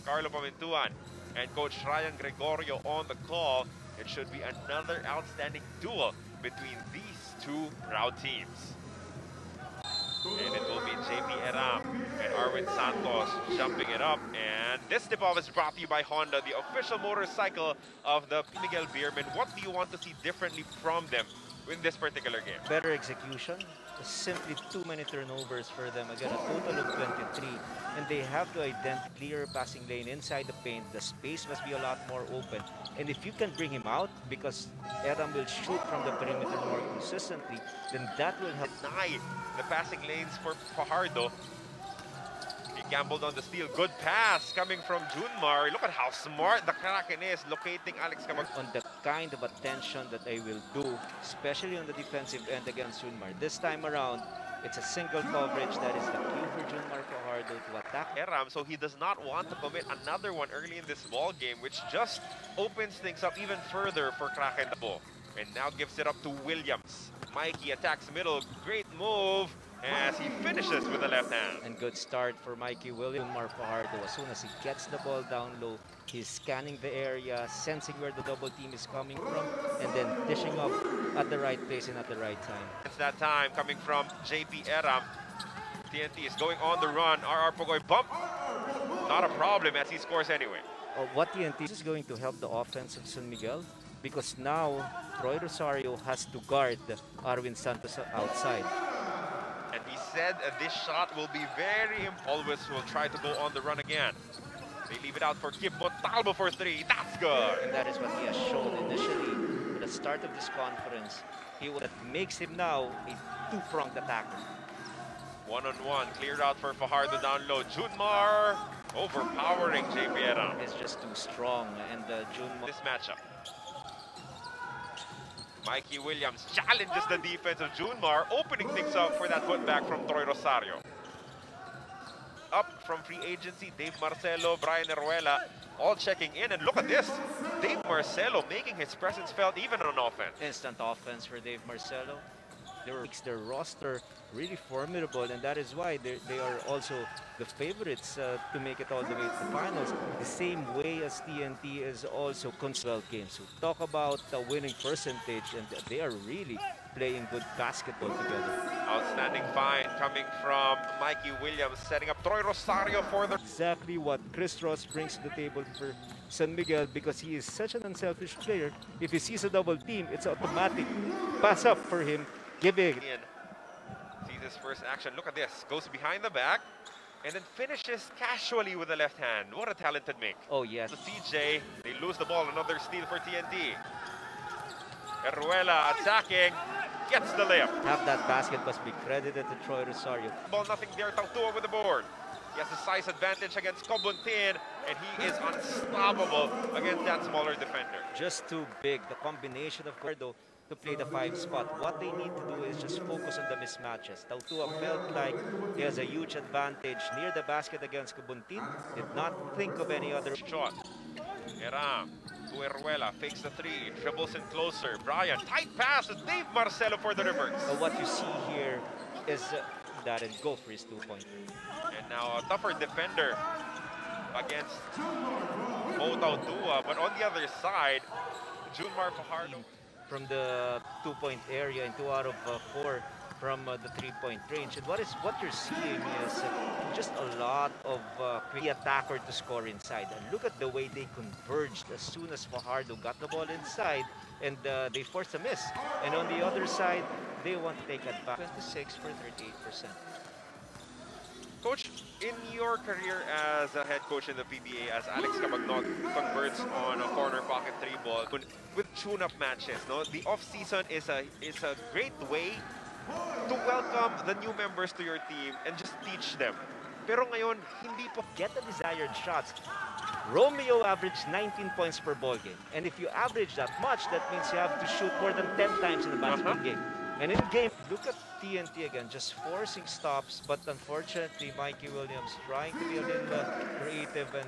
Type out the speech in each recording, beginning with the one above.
Carlo Pamintuan and Coach Ryan Gregorio on the call. It should be another outstanding duel between these two proud teams. And it will be JP Eram and Arwin Santos jumping it up. And this tip-off is brought to you by Honda, the official motorcycle of the Miguel Beerman. What do you want to see differently from them in this particular game? Better execution. Simply too many turnovers for them. Again, a total of 23. And they have to identify clear passing lane inside the paint. The space must be a lot more open. And if you can bring him out, because Eram will shoot from the perimeter more consistently, then that will help. Deny the passing lanes for Fajardo. He gambled on the steal. Good pass coming from Junmar. Look at how smart the Kraken is locating Alex Camag. On the kind of attention that I will do, especially on the defensive end against Junmar. This time around, it's a single coverage that is the cue for Junmar Fajardo to attack Eram, so he does not want to commit another one early in this ball game, which just opens things up even further for Kraken. And now gives it up to Williams. Mikey attacks middle. Great move as he finishes with the left hand. And good start for Mikey Williams. Junmar Fajardo, as soon as he gets the ball down low, he's scanning the area, sensing where the double team is coming from, and then dishing up at the right place and at the right time. It's that time coming from JP Eram. TNT is going on the run. RR Pogoy bump. Not a problem as he scores anyway. What TNT is going to help the offense of San Miguel, because now Troy Rosario has to guard Arwin Santos outside. And he said this shot will be very always will try to go on the run again. They leave it out for Kip Montalvo for three. That's good. And that is what he has shown initially at the start of this conference. That makes him now a two-pronged attacker. One-on-one, cleared out for Fajardo down low. Junmar overpowering JP Eram. It's just too strong, and Junmar. This matchup. Mikey Williams challenges the defense of Junmar, opening things up for that putback from Troy Rosario. Up from free agency, Dave Marcelo, Brian Eruela, all checking in. And look at this, Dave Marcelo making his presence felt even on offense. Instant offense for Dave Marcelo. Makes their roster really formidable, and that is why they are also the favorites to make it all the way to the finals. The same way as TNT is also control games. So talk about the winning percentage, and they are really playing good basketball together. Outstanding find coming from Mikey Williams, setting up Troy Rosario for the... Exactly what Chris Ross brings to the table for San Miguel, because he is such an unselfish player. If he sees a double team, it's automatic pass up for him. Giving. Sees his first action. Look at this. Goes behind the back and then finishes casually with the left hand. What a talented make. Oh, yes. The CJ, they lose the ball. Another steal for TNT. Eruela attacking. Gets the layup. Half that basket must be credited to Troy Rosario. Ball nothing there. Tautua with the board. He has a size advantage against Cobuntin, and he is unstoppable against that smaller defender. Just too big. The combination of Cordo to play the 5 spot. What they need to do is just focus on the mismatches. Tautua felt like he has a huge advantage near the basket against Cobuntin. Did not think of any other shot. Eram to Eruela, fakes the three, dribbles in closer. Brian, tight pass to Dave Marcelo for the reverse. What you see here is that and go for his 2-point. And now a tougher defender against Mo Tautua, but on the other side, Junmar Fajardo. From the 2-point area and 2 out of 4 from the 3-point range. And what you're seeing is just a lot of the attacker to score inside. And look at the way they converged as soon as Fajardo got the ball inside, and they forced a miss. And on the other side, they want to take advantage. 26 for 38%. Coach, in your career as a head coach in the PBA, as Alex Camagnog converts on a corner pocket 3 ball with tune-up matches, no? The off-season is a great way to welcome the new members to your team and just teach them. Pero ngayon, hindi po get the desired shots. Romeo averaged 19 points per ball game, and if you average that much, that means you have to shoot more than 10 times in a basketball game. And in game, look at TNT again, just forcing stops, but unfortunately, Mikey Williams trying to be a little creative, and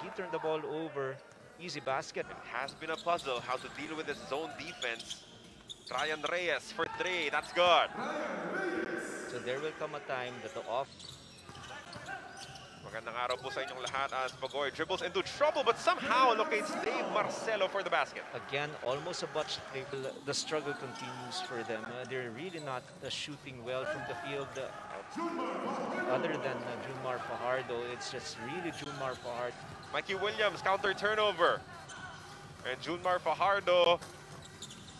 he turned the ball over. Easy basket. It has been a puzzle how to deal with this zone defense. Ryan Reyes for 3, that's good. So there will come a time that the off... Magandang araw po sa inyong lahat as Bagoy dribbles into trouble but somehow locates Dave Marcelo for the basket. Again, almost a botch. The struggle continues for them. They're really not shooting well from the field. Other than Junmar Fajardo, it's just really Junmar Fajardo. Mikey Williams counter turnover. And Junmar Fajardo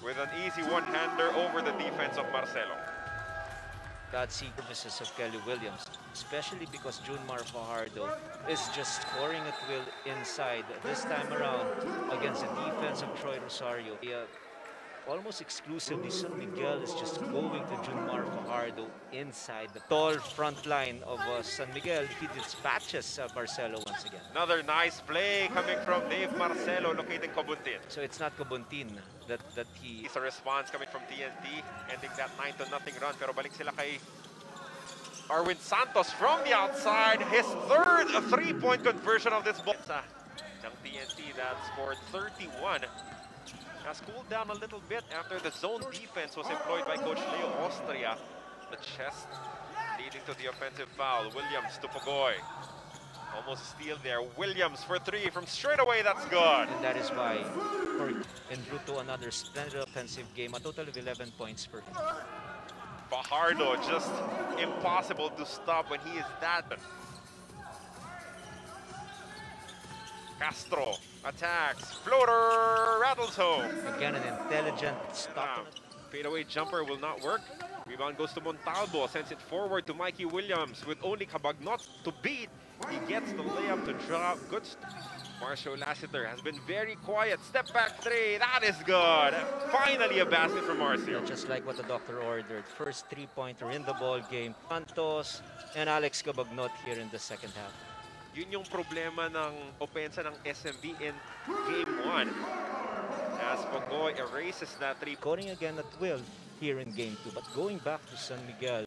with an easy one-hander over the defense of Marcelo. God see services of Kelly Williams, especially because Junmar Fajardo is just scoring at will inside. This time around against the defense of Troy Rosario. Almost exclusively, San Miguel is just going to Junmar Fajardo inside the tall front line of San Miguel. He dispatches Marcelo once again. Another nice play coming from Dave Marcelo locating Cobuntin. So it's not Cobuntin that he... It's a response coming from TNT, ending that 9-0 run. Pero balik sila kay Arwin Santos from the outside. His third three-point conversion of this ball. Ng TNT that scored 31. Has cooled down a little bit after the zone defense was employed by Coach Leo Austria. The chest leading to the offensive foul. Williams to Pogoy. Almost a steal there. Williams for three from straight away. That's good. And that is why en route to another splendid offensive game. A total of 11 points for him. Fajardo just impossible to stop when he is that. Castro attacks. Floater rattles home. Again, an intelligent stop. Fadeaway jumper will not work. Rebound goes to Montalvo. Sends it forward to Mikey Williams with only Cabagnot to beat. He gets the layup to drop. Good. Marcio Lassiter has been very quiet. Step back three. That is good. Finally a basket from Marcio. Just like what the doctor ordered. First three-pointer in the ball game. Santos and Alex Cabagnot here in the second half. Yun yung problema ng opensa ng SMB in Game 1. As Pogoy erases that three. Scoring again at will here in Game 2. But going back to San Miguel,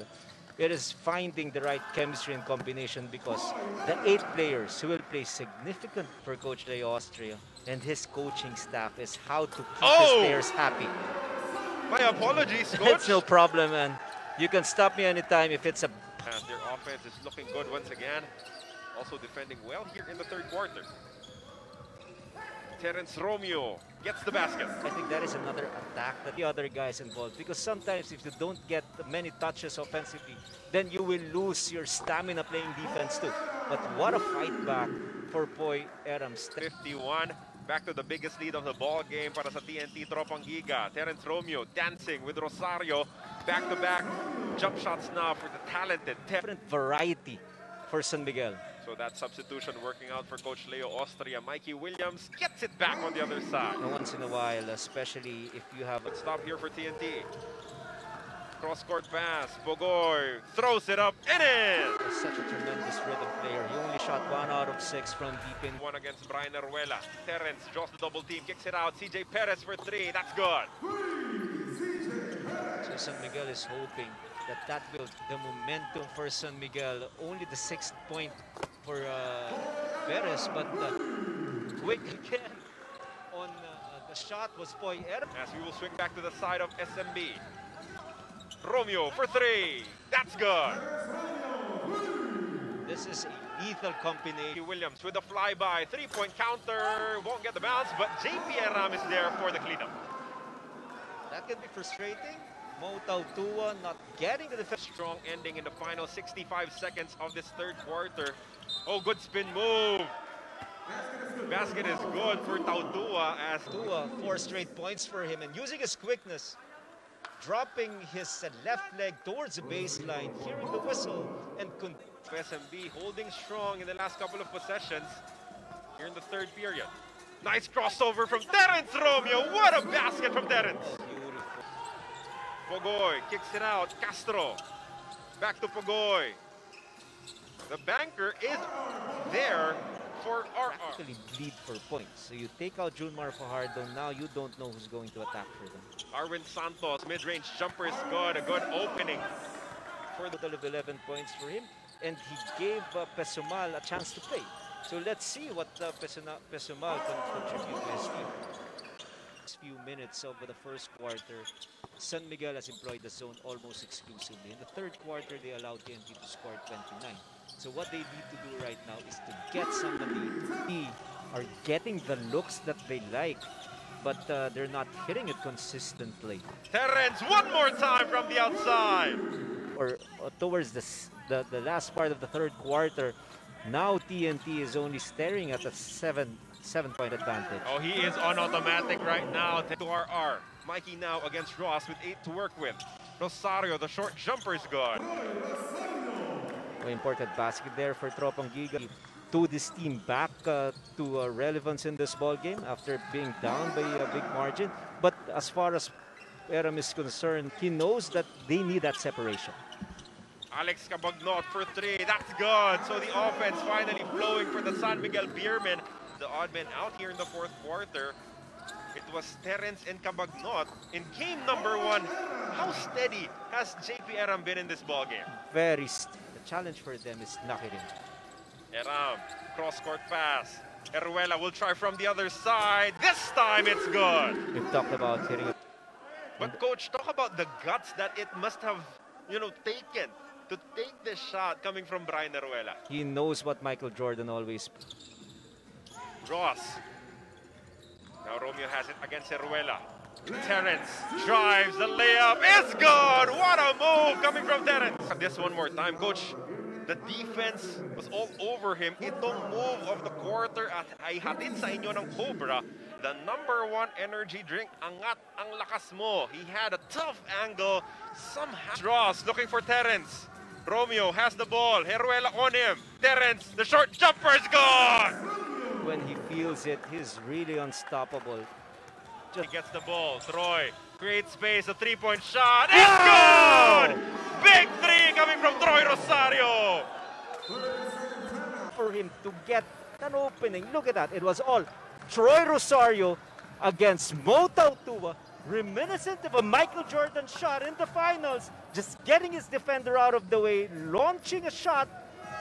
it is finding the right chemistry and combination because the 8 players who will play significant for Coach Leo Austria and his coaching staff is how to keep his players happy. My apologies, Coach. It's no problem, and you can stop me anytime if it's a... And their offense is looking good once again. Also defending well here in the third quarter. Terence Romeo gets the basket. I think that is another attack that the other guys involved, because sometimes if you don't get many touches offensively, then you will lose your stamina playing defense too. But what a fight back for Poy Erams. 51, back to the biggest lead of the ball game para sa TNT Tropang Giga. Terence Romeo dancing with Rosario. Back-to-back jump shots now for the talented. Different variety for San Miguel. So that substitution working out for Coach Leo Austria. Mikey Williams gets it back on the other side. Once in a while, especially if you have... Stop here for TNT. Cross-court pass. Pogoy throws it up and in! Such a tremendous rhythm player. He only shot 1 out of 6 from deep in. One against Brian Aruela. Terence draws the double team, kicks it out. CJ Perez for three. That's good. So San Miguel is hoping that will the momentum for San Miguel. Only the 6th point for Perez, but quick again on the shot was Poy Erams. As we will swing back to the side of SMB. Romeo for three. That's good. This is a lethal combination. Williams with a flyby. 3-point counter. Won't get the bounce, but JP Aram is there for the cleanup. That can be frustrating. Mo Tautua not getting the defense. Strong ending in the final 65 seconds of this third quarter. Oh, good spin move. Basket is good for Tautua as Tautua 4 straight points for him, and using his quickness, dropping his left leg towards the baseline, hearing the whistle, and SMB holding strong in the last couple of possessions here in the third period. Nice crossover from Terence Romeo. What a basket from Terence. Pogoy kicks it out. Castro. Back to Pogoy. The banker is there for RR. Practically bleed for points. So you take out Junmar Fajardo, now you don't know who's going to attack for them. Arwin Santos, mid-range jumper is good. A good opening. For the total of 11 points for him. And he gave Pesumal a chance to play. So let's see what Pesumal can contribute to his team. Few minutes of the first quarter, San Miguel has employed the zone almost exclusively. In the third quarter, they allowed TNT to score 29. So what they need to do right now is to get somebody who are getting the looks that they like, but they're not hitting it consistently. Terence, one more time from the outside. Or towards the last part of the third quarter, now TNT is only staring at a seven-point advantage. Oh, he is on automatic right now. To RR. Mikey now against Ross with 8 to work with. Rosario, the short jumper is good. Important basket there for Tropang Giga to this team back to relevance in this ball game after being down by a big margin. But as far as Aram is concerned, he knows that they need that separation. Alex Cabagnot for 3. That's good. So the offense finally flowing for the San Miguel Beermen. The odd man out here in the fourth quarter. It was Terence and Cabagnot in game number 1. How steady has JP Aram been in this ball game? Very steady. The challenge for them is knock it in. Aram, cross-court pass. Eruela will try from the other side. This time it's good. We've talked about hitting it. But coach, talk about the guts that it must have, taken to take this shot coming from Brian Eruela. He knows what Michael Jordan always. Ross. Now Romeo has it against Eruela. Terence drives, the layup is good! What a move coming from Terence! This one more time, coach. The defense was all over him. Itong move of the quarter at ay hatid sa inyo ng Cobra. The number 1 energy drink, angat ang lakas mo. He had a tough angle. Somehow Ross looking for Terence. Romeo has the ball. Eruela on him. Terence, the short jumper is gone! When he feels it, he's really unstoppable. He gets the ball. Troy creates space. A 3-point shot. It's good! Big 3 coming from Troy Rosario. For him to get an opening. Look at that. It was all Troy Rosario against Mo Tautua. Reminiscent of a Michael Jordan shot in the finals. Just getting his defender out of the way. Launching a shot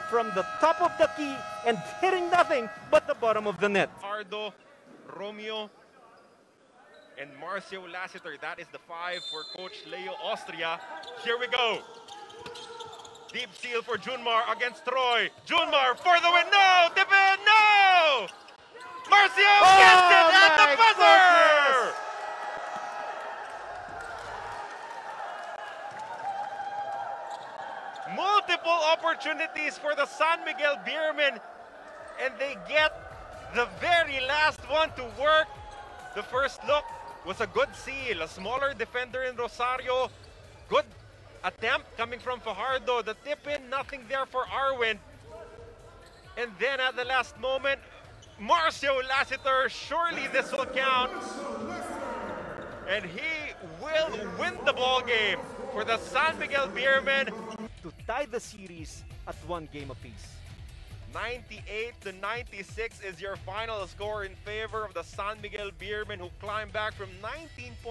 from the top of the key and hitting nothing but the bottom of the net. Ardo, Romeo, and Marcio Lassiter. That is the 5 for Coach Leo Austria. Here we go. Deep steal for Junmar against Troy. Junmar for the win. No! Tip in! No! Marcio gets it at the buzzer! Multiple opportunities for the San Miguel Beermen, and they get the very last one to work. The first look was a good seal, a smaller defender in Rosario. Good attempt coming from Fajardo. The tip in, nothing there for Arwin. And then at the last moment, Marcio Lassiter, surely this will count. And he will win the ball game for the San Miguel Beermen to tie the series at 1 game apiece. 98-96 is your final score in favor of the San Miguel Beermen, who climbed back from 19 points.